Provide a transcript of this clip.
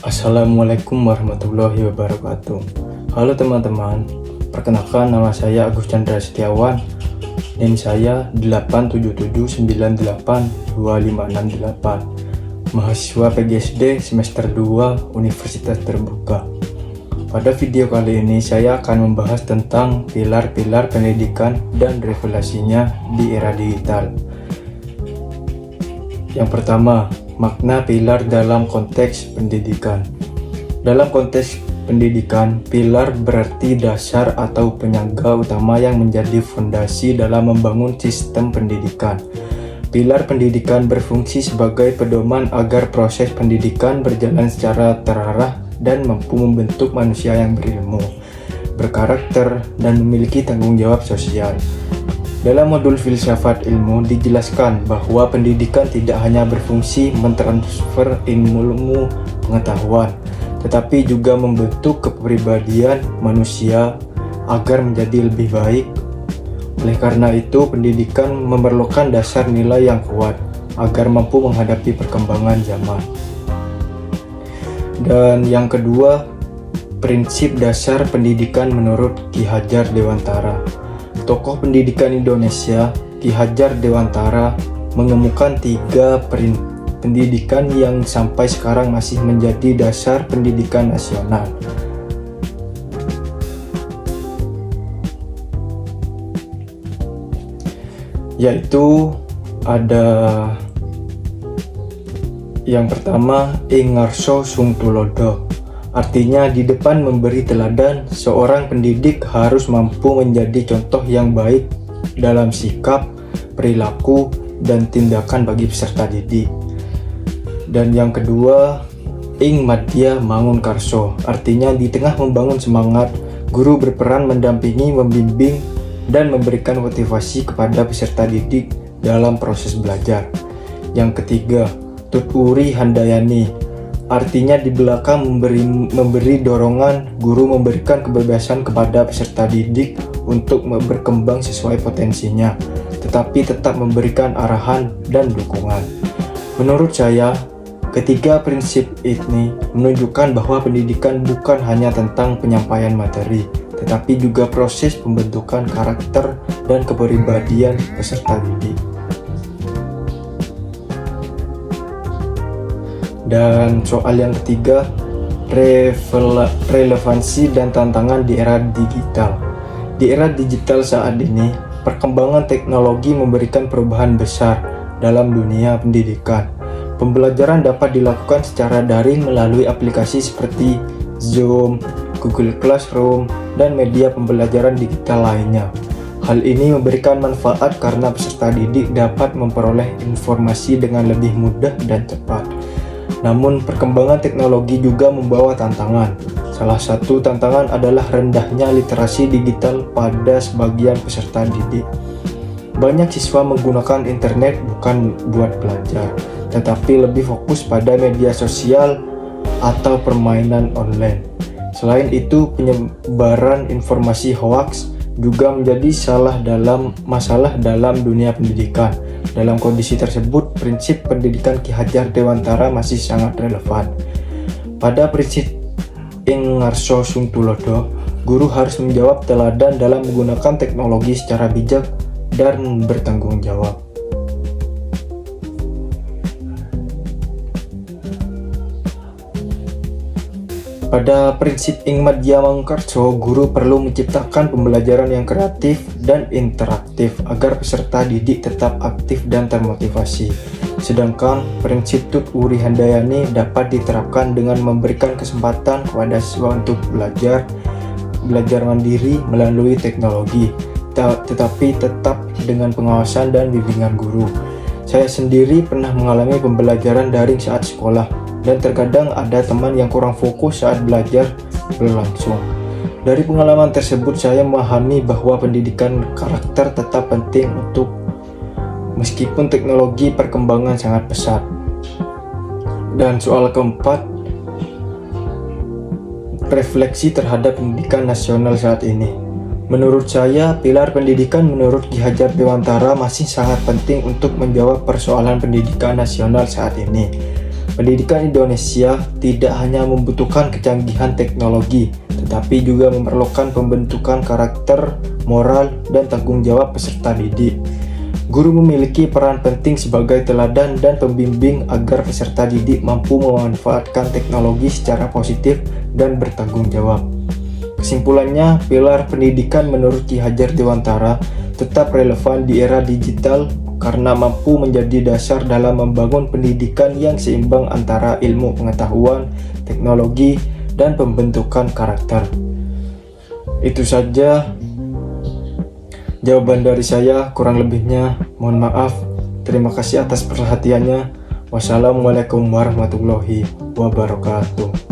Assalamualaikum warahmatullahi wabarakatuh. Halo teman-teman, perkenalkan nama saya Agus Chandra Setiawan. NIM saya 877982568. Mahasiswa PGSD semester 2 Universitas Terbuka. Pada video kali ini saya akan membahas tentang pilar-pilar pendidikan dan revelasinya di era digital. Yang pertama, makna pilar dalam konteks pendidikan. Dalam konteks pendidikan, pilar berarti dasar atau penyangga utama yang menjadi fondasi dalam membangun sistem pendidikan. Pilar pendidikan berfungsi sebagai pedoman agar proses pendidikan berjalan secara terarah dan mampu membentuk manusia yang berilmu, berkarakter, dan memiliki tanggung jawab sosial. Dalam modul filsafat ilmu dijelaskan bahwa pendidikan tidak hanya berfungsi mentransfer ilmu pengetahuan, tetapi juga membentuk kepribadian manusia agar menjadi lebih baik. Oleh karena itu, pendidikan memerlukan dasar nilai yang kuat agar mampu menghadapi perkembangan zaman. Dan yang kedua, prinsip dasar pendidikan menurut Ki Hajar Dewantara. Tokoh pendidikan Indonesia, Ki Hajar Dewantara, mengemukan 3 pendidikan yang sampai sekarang masih menjadi dasar pendidikan nasional. Yaitu ada yang pertama, Ing Ngarso Sung Tulodo. Artinya di depan memberi teladan, seorang pendidik harus mampu menjadi contoh yang baik dalam sikap, perilaku, dan tindakan bagi peserta didik. Dan yang kedua, Ing Madya Mangunkarso. Artinya di tengah membangun semangat, guru berperan mendampingi, membimbing, dan memberikan motivasi kepada peserta didik dalam proses belajar. Yang ketiga, Tut Uri Handayani. Artinya di belakang memberi dorongan, guru memberikan kebebasan kepada peserta didik untuk berkembang sesuai potensinya, tetapi tetap memberikan arahan dan dukungan. Menurut saya, ketiga prinsip ini menunjukkan bahwa pendidikan bukan hanya tentang penyampaian materi, tetapi juga proses pembentukan karakter dan kepribadian peserta didik. Dan soal yang ketiga, relevansi dan tantangan di era digital. Di era digital saat ini, perkembangan teknologi memberikan perubahan besar dalam dunia pendidikan. Pembelajaran dapat dilakukan secara daring melalui aplikasi seperti Zoom, Google Classroom, dan media pembelajaran digital lainnya. Hal ini memberikan manfaat karena peserta didik dapat memperoleh informasi dengan lebih mudah dan cepat. Namun, perkembangan teknologi juga membawa tantangan. Salah satu tantangan adalah rendahnya literasi digital pada sebagian peserta didik. Banyak siswa menggunakan internet bukan buat belajar, tetapi lebih fokus pada media sosial atau permainan online. Selain itu, penyebaran informasi hoaks juga menjadi masalah dalam dunia pendidikan. Dalam kondisi tersebut, prinsip pendidikan Ki Hajar Dewantara masih sangat relevan. Pada prinsip Ing Ngarso Sung Tulodo, guru harus menjawab teladan dalam menggunakan teknologi secara bijak dan bertanggung jawab. Pada prinsip Ing Madya Mangunkarso, guru perlu menciptakan pembelajaran yang kreatif dan interaktif agar peserta didik tetap aktif dan termotivasi. Sedangkan prinsip Tut Uri Handayani dapat diterapkan dengan memberikan kesempatan kepada siswa untuk belajar mandiri melalui teknologi, tetapi tetap dengan pengawasan dan bimbingan guru. Saya sendiri pernah mengalami pembelajaran daring saat sekolah, dan terkadang ada teman yang kurang fokus saat belajar berlangsung. Dari pengalaman tersebut, saya memahami bahwa pendidikan karakter tetap penting meskipun teknologi perkembangan sangat pesat. Dan soal keempat, refleksi terhadap pendidikan nasional saat ini. Menurut saya, pilar pendidikan menurut Ki Hajar Dewantara masih sangat penting untuk menjawab persoalan pendidikan nasional saat ini. Pendidikan Indonesia tidak hanya membutuhkan kecanggihan teknologi, tetapi juga memerlukan pembentukan karakter, moral, dan tanggung jawab peserta didik. Guru memiliki peran penting sebagai teladan dan pembimbing agar peserta didik mampu memanfaatkan teknologi secara positif dan bertanggung jawab. Kesimpulannya, pilar pendidikan menurut Ki Hajar Dewantara tetap relevan di era digital karena mampu menjadi dasar dalam membangun pendidikan yang seimbang antara ilmu pengetahuan, teknologi, dan pembentukan karakter. Itu saja jawaban dari saya, kurang lebihnya mohon maaf. Terima kasih atas perhatiannya. Wassalamualaikum warahmatullahi wabarakatuh.